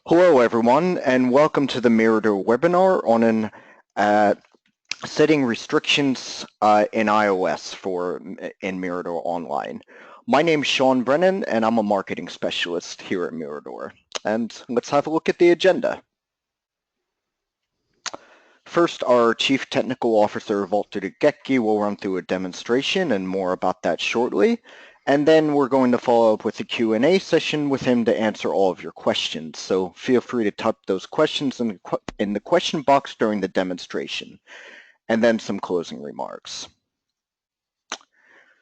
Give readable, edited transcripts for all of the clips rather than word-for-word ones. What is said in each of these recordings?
Hello everyone and welcome to the Miradore webinar on setting restrictions in iOS in Miradore Online. My name is Sean Brennan and I'm a marketing specialist here at Miradore. And let's have a look at the agenda. First, our Chief Technical Officer, Valtteri Gekki, will run through a demonstration and more about that shortly. And then we're going to follow up with a Q&A session with him to answer all of your questions. So feel free to type those questions in the question box during the demonstration. And then some closing remarks.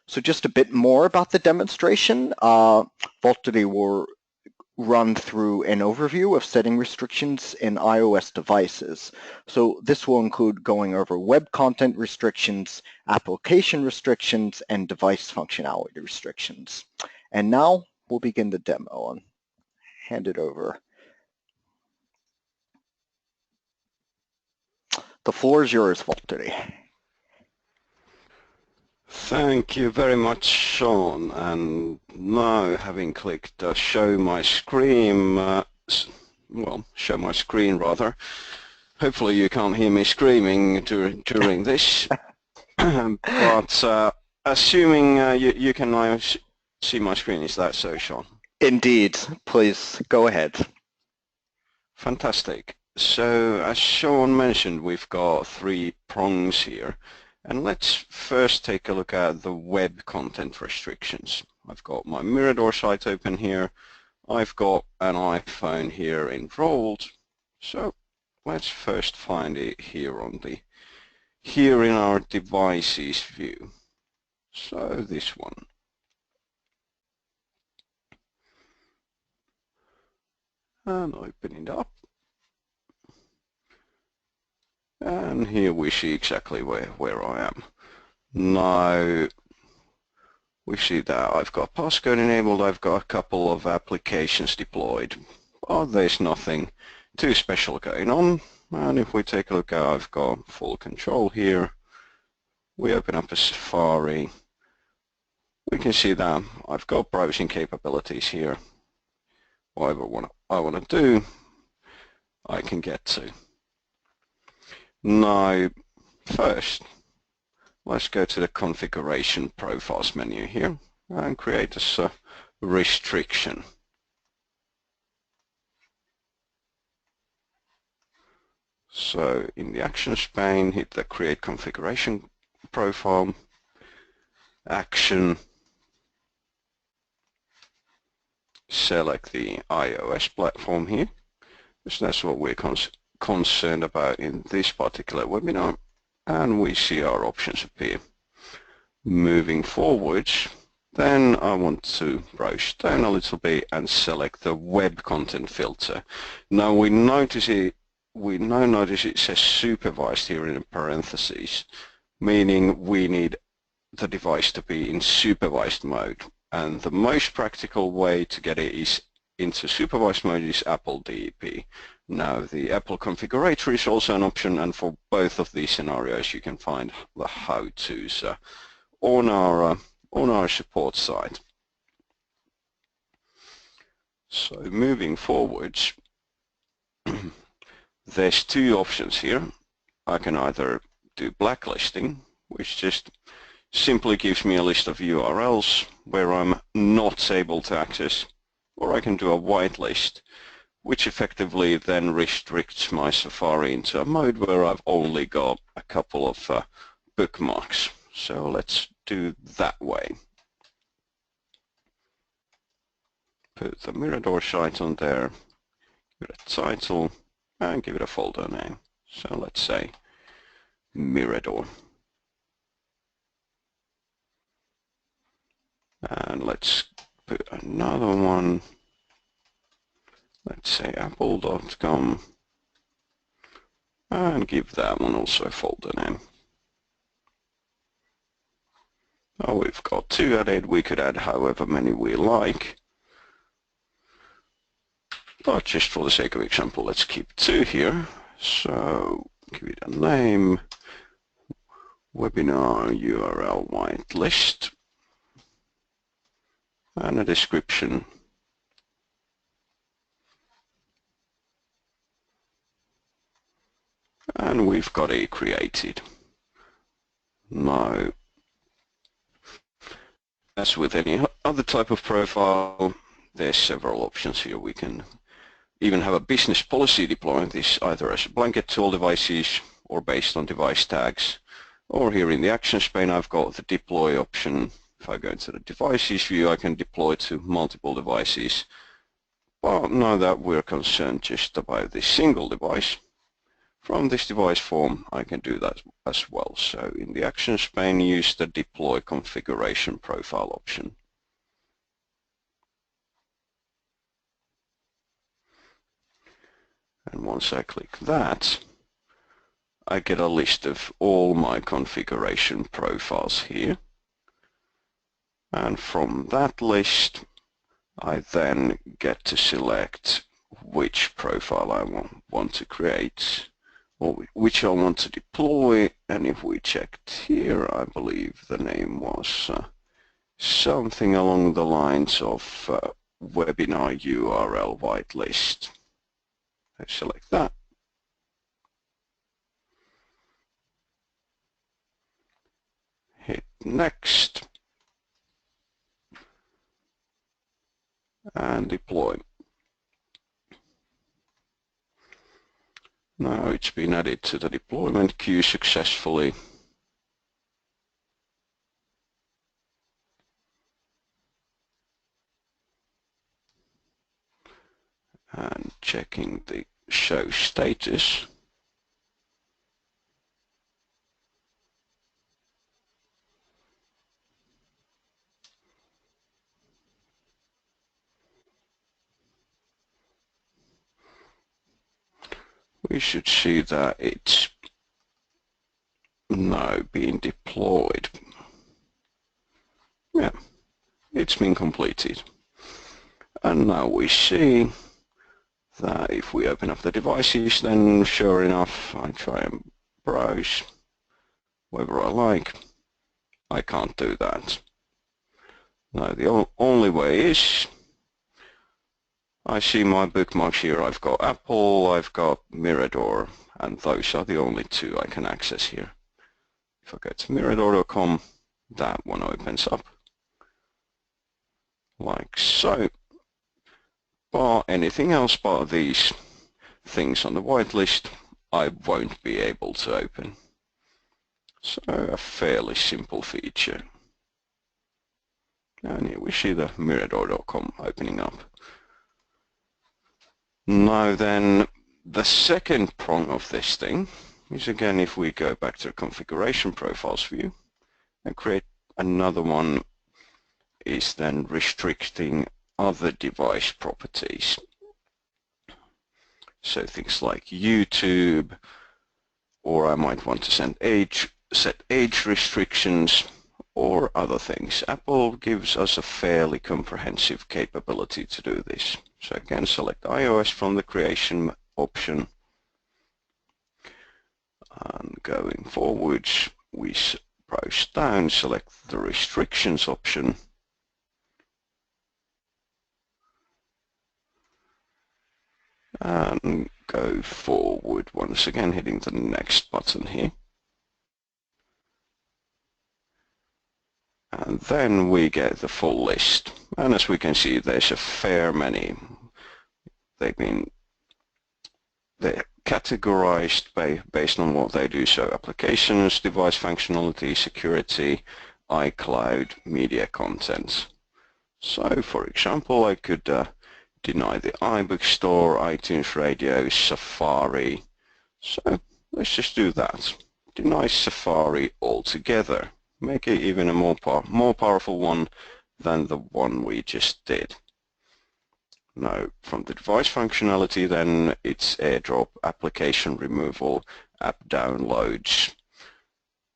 So just a bit more about the demonstration. Valtteri will run through an overview of setting restrictions in iOS devices. So this will include going over web content restrictions, application restrictions, and device functionality restrictions. And now we'll begin the demo and hand it over. The floor is yours, Valtteri. Thank you very much, Sean. And now, having clicked show my screen, show my screen rather. Hopefully you can't hear me screaming during this. But assuming you can now see my screen, is that so, Sean? Indeed. Please go ahead. Fantastic. So as Sean mentioned, we've got 3 prongs here. And let's first take a look at the web content restrictions. I've got my Miradore site open here. I've got an iPhone here enrolled. So let's first find it here in our devices view. So this one. And open it up. And here we see exactly where I am. Now we see that I've got passcode enabled, I've got a couple of applications deployed, but there's nothing too special going on. And if we take a look at, I've got full control here. We open up a Safari. We can see that I've got browsing capabilities here. Whatever I want to do, I can get to. Now, first, let's go to the configuration profiles menu here and create this restriction. So in the actions pane, hit the create configuration profile, action, select the iOS platform here, because that's what we're concerned about in this particular webinar, and we see our options appear. Moving forwards, then I want to browse down a little bit and select the web content filter. Now we now notice it says supervised here in parentheses, meaning we need the device to be in supervised mode, and the most practical way to get it into supervised mode is Apple DEP. Now the Apple configurator is also an option, and for both of these scenarios you can find the how-tos on our support site. So moving forwards, there's 2 options here. I can either do blacklisting, which just simply gives me a list of URLs where I'm not able to access, or I can do a whitelist, which effectively then restricts my Safari into a mode where I've only got a couple of bookmarks. So let's do that way. Put the Miradore site on there, give it a title, and give it a folder name. So let's say Miradore. And let's put another one. Let's say apple.com, and give that one also a folder name. Now we've got 2 added. We could add however many we like, but just for the sake of example, let's keep 2 here. So give it a name, webinar URL whitelist, and a description and we've got it created. Now, as with any other type of profile, there's several options here. We can even have a business policy deploying this either as a blanket to all devices or based on device tags. Or here in the Actions pane, I've got the deploy option. If I go into the devices view, I can deploy to multiple devices. Well, now that we're concerned just about this single device, from this device form, I can do that as well. So in the Actions pane, use the Deploy Configuration Profile option. And once I click that, I get a list of all my configuration profiles here. And from that list, I then get to select which profile I want to create, or which I want to deploy. And if we checked here, I believe the name was something along the lines of webinar URL whitelist. I select that. Hit next and deploy. Now it's been added to the deployment queue successfully. And checking the show status. We should see that it's now being deployed. Yeah, it's been completed. And now we see that if we open up the devices, then sure enough, I try and browse wherever I like. I can't do that. Now the only way is I see my bookmarks here. I've got Apple, I've got Miradore, and those are the only two I can access here. If I go to miradore.com, that one opens up like so. But anything else but these things on the whitelist, I won't be able to open. So a fairly simple feature. And here we see the miradore.com opening up. Now then, the second prong of this thing is, again, if we go back to the configuration profiles view and create another one, is then restricting other device properties. So things like YouTube, or I might want to set age restrictions, or other things. Apple gives us a fairly comprehensive capability to do this. So again, select iOS from the creation option. And going forwards, we browse down, select the restrictions option. And go forward, once again hitting the next button here. And then we get the full list. And as we can see, there's a fair many. They're categorized based on what they do. So applications, device functionality, security, iCloud, media content. So for example, I could deny the iBook Store, iTunes Radio, Safari. So let's just do that. Deny Safari altogether. Make it even a more powerful one than the one we just did. Now, from the device functionality, then it's AirDrop, application removal, app downloads,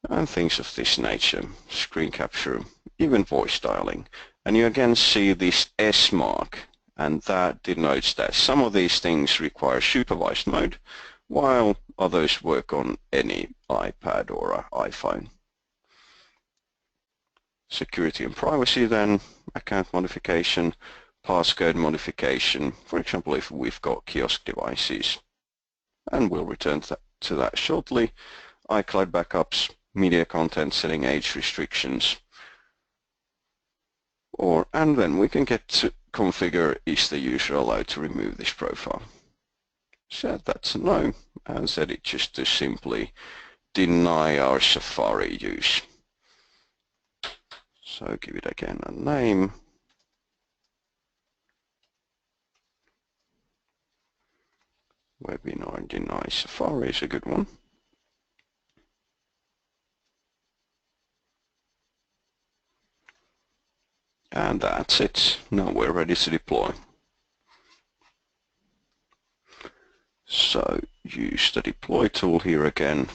and things of this nature, screen capture, even voice dialing. And you again see this S mark, and that denotes that some of these things require supervised mode, while others work on any iPad or iPhone. Security and privacy then, account modification, passcode modification, for example if we've got kiosk devices, and we'll return to that shortly. iCloud backups, media content, setting age restrictions, and then we can get to configure is the user allowed to remove this profile. Set that to no and set it just to simply deny our Safari use. So give it again a name. Webinar deny Safari is a good one. And that's it. Now we're ready to deploy. So use the deploy tool here again.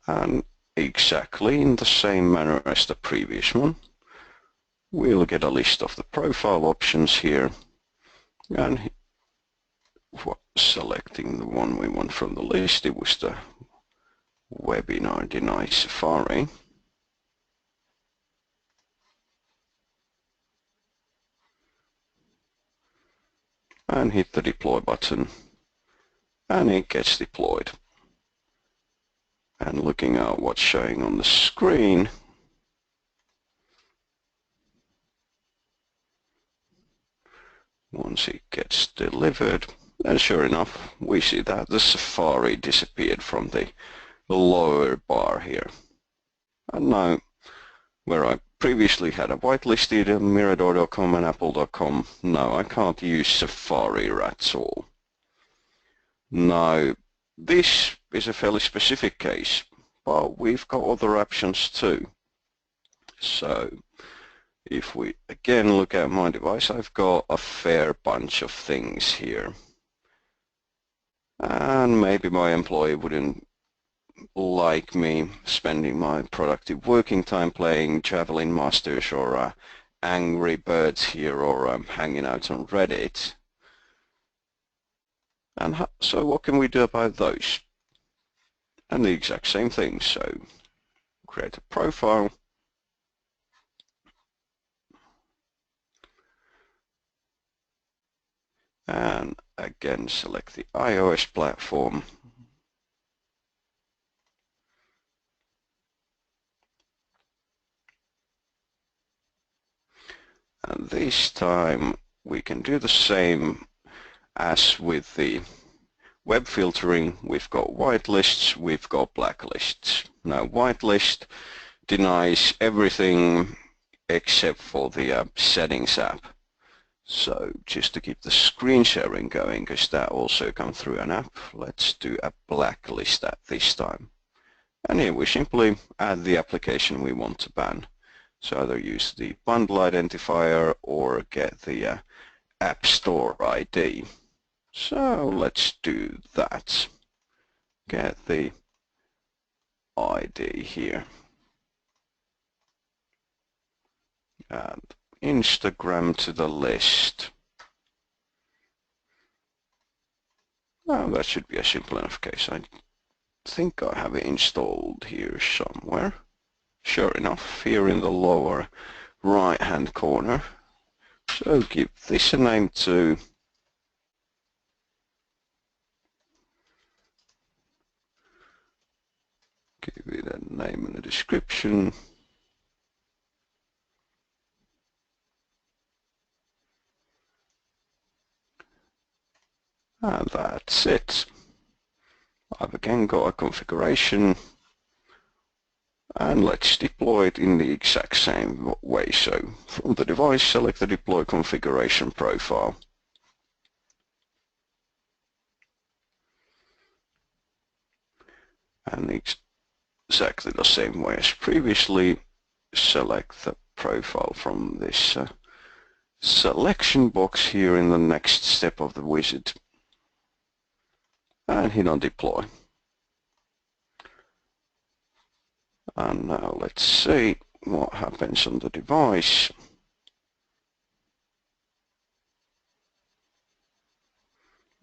And exactly in the same manner as the previous one, we'll get a list of the profile options here and selecting the one we want from the list. It was the webinar deny Safari. And hit the deploy button and it gets deployed. And looking at what's showing on the screen, once it gets delivered, and sure enough, we see that the Safari disappeared from the lower bar here. And now, where I previously had a whitelisted Miradore.com and Apple.com, now I can't use Safari at all. Now, this is a fairly specific case, but we've got other options too. So, if we again look at my device, I've got a fair bunch of things here. And maybe my employee wouldn't like me spending my productive working time playing Javelin Masters or Angry Birds here or hanging out on Reddit. And so what can we do about those? And the exact same thing. So create a profile. And again, select the iOS platform. And this time we can do the same as with the web filtering. We've got whitelists, we've got blacklists. Now whitelist denies everything except for the settings app. So just to keep the screen sharing going, because that also comes through an app, let's do a blacklist at this time. And here we simply add the application we want to ban. So either use the bundle identifier or get the App Store ID. So let's do that. Get the ID here. And Instagram to the list. Now that should be a simple enough case. I think I have it installed here somewhere. Sure enough, here in the lower right hand corner. So give this a name too. Give it a name and a description. And that's it. I've again got a configuration. And let's deploy it in the exact same way. So from the device, select the deploy configuration profile. And exactly the same way as previously, select the profile from this selection box here in the next step of the wizard. And hit on deploy. And now let's see what happens on the device.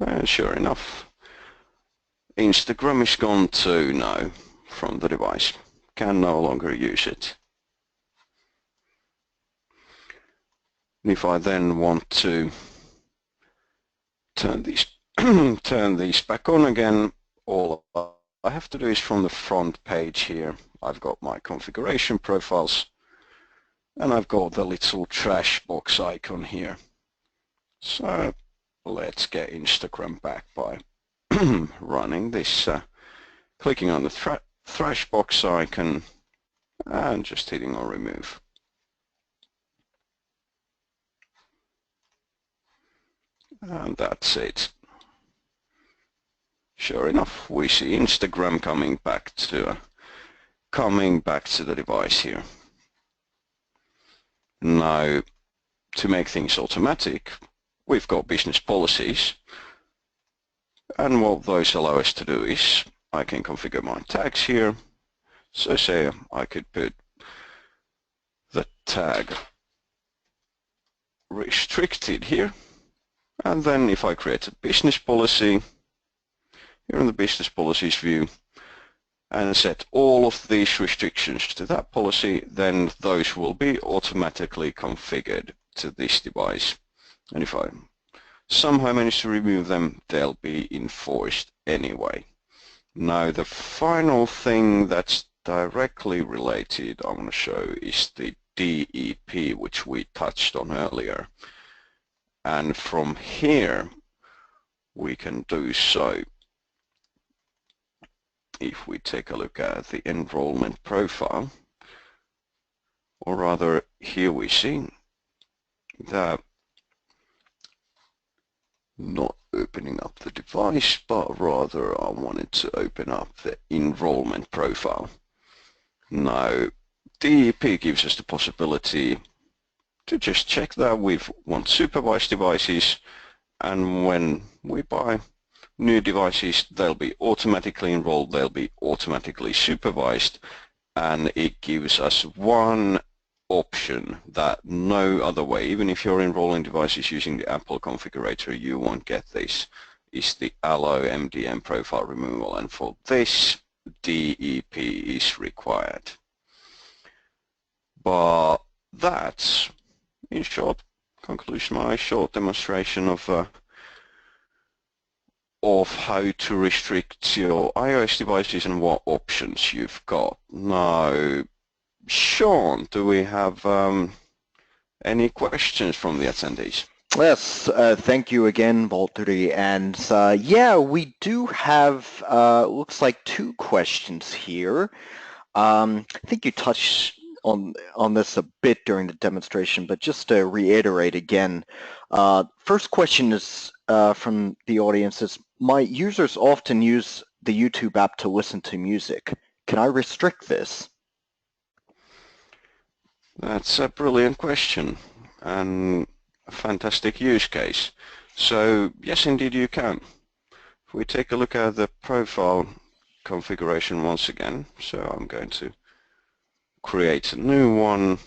And sure enough, Instagram is gone too now from the device. Can no longer use it. And if I then want to turn these turn these back on again, all I have to do is from the front page here, I've got my configuration profiles and I've got the little trash box icon here. So let's get Instagram back by running this, clicking on the trash box icon and just hitting on remove. And that's it. Sure enough, we see Instagram coming back to the device here. Now, to make things automatic, we've got business policies, and what those allow us to do is I can configure my tags here. So say I could put the tag restricted here, and then if I create a business policy here in the business policies view and set all of these restrictions to that policy, then those will be automatically configured to this device. And if I somehow manage to remove them, they'll be enforced anyway. Now the final thing that's directly related I want to show is the DEP, which we touched on earlier. And from here we can do so. If we take a look at the enrollment profile, or rather here we see that not opening up the device, but rather I wanted to open up the enrollment profile. Now DEP gives us the possibility to just check that we want supervised devices, and when we buy new devices, they'll be automatically enrolled, they'll be automatically supervised, and it gives us one option that no other way, even if you're enrolling devices using the Apple configurator, you won't get this, is the allow MDM profile removal, and for this DEP is required. But that's, in short conclusion, my short demonstration of how to restrict your iOS devices and what options you've got. Now, Sean, do we have any questions from the attendees? Yes, thank you again, Valtteri. And yeah, we do have, looks like 2 questions here. I think you touched on this a bit during the demonstration, but just to reiterate again, first question is from the audience is, my users often use the YouTube app to listen to music. Can I restrict this? That's a brilliant question and a fantastic use case. So yes, indeed you can. If we take a look at the profile configuration once again, so I'm going to create a new one,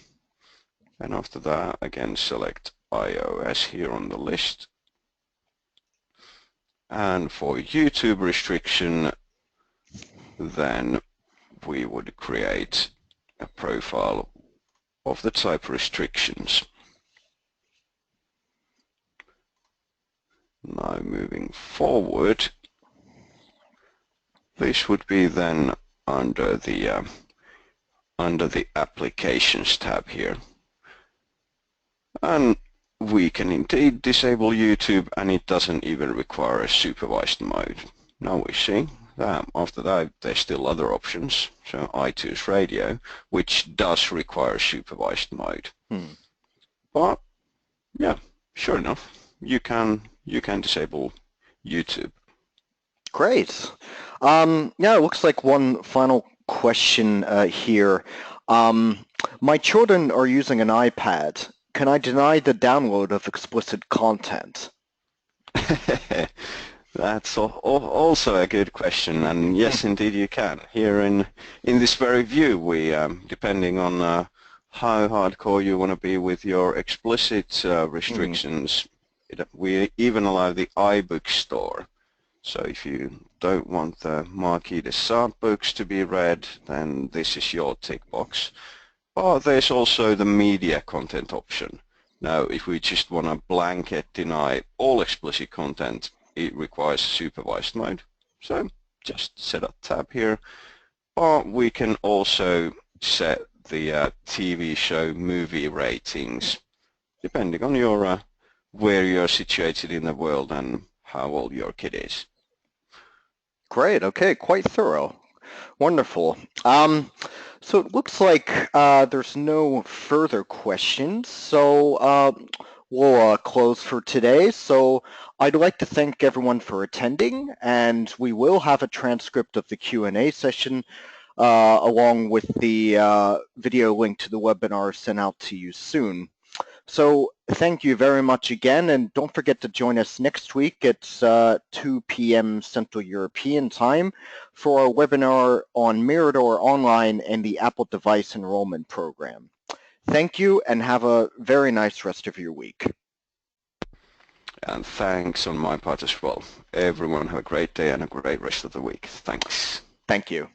and after that again select iOS here on the list. And for YouTube restriction, then we would create a profile of the type restrictions. Now moving forward, this would be then under the Applications tab here. And we can indeed disable YouTube, and it doesn't even require a supervised mode. Now we see that after that there's still other options, so iTunes Radio, which does require supervised mode. But yeah, sure enough, you can disable YouTube. Great. Yeah, it looks like one final question here. My children are using an iPad. Can I deny the download of explicit content? That's also a good question, and yes, indeed you can. Here in this very view, we, depending on how hardcore you want to be with your explicit restrictions, we even allow the iBook store. So if you don't want the Marquis de Sade books to be read, then this is your tick box. But there's also the media content option. Now, if we just want to blanket deny all explicit content, it requires supervised mode. So just set a tab here. Or we can also set the TV show movie ratings, depending on your where you're situated in the world and how old your kid is. Great. Okay, quite thorough. Wonderful. So it looks like there's no further questions, so we'll close for today. So I'd like to thank everyone for attending, and we will have a transcript of the Q&A session along with the video link to the webinar sent out to you soon. So thank you very much again, and don't forget to join us next week at 2 p.m. Central European Time for our webinar on Miradore Online and the Apple Device Enrollment Program. Thank you, and have a very nice rest of your week. And thanks on my part as well. Everyone have a great day and a great rest of the week. Thanks. Thank you.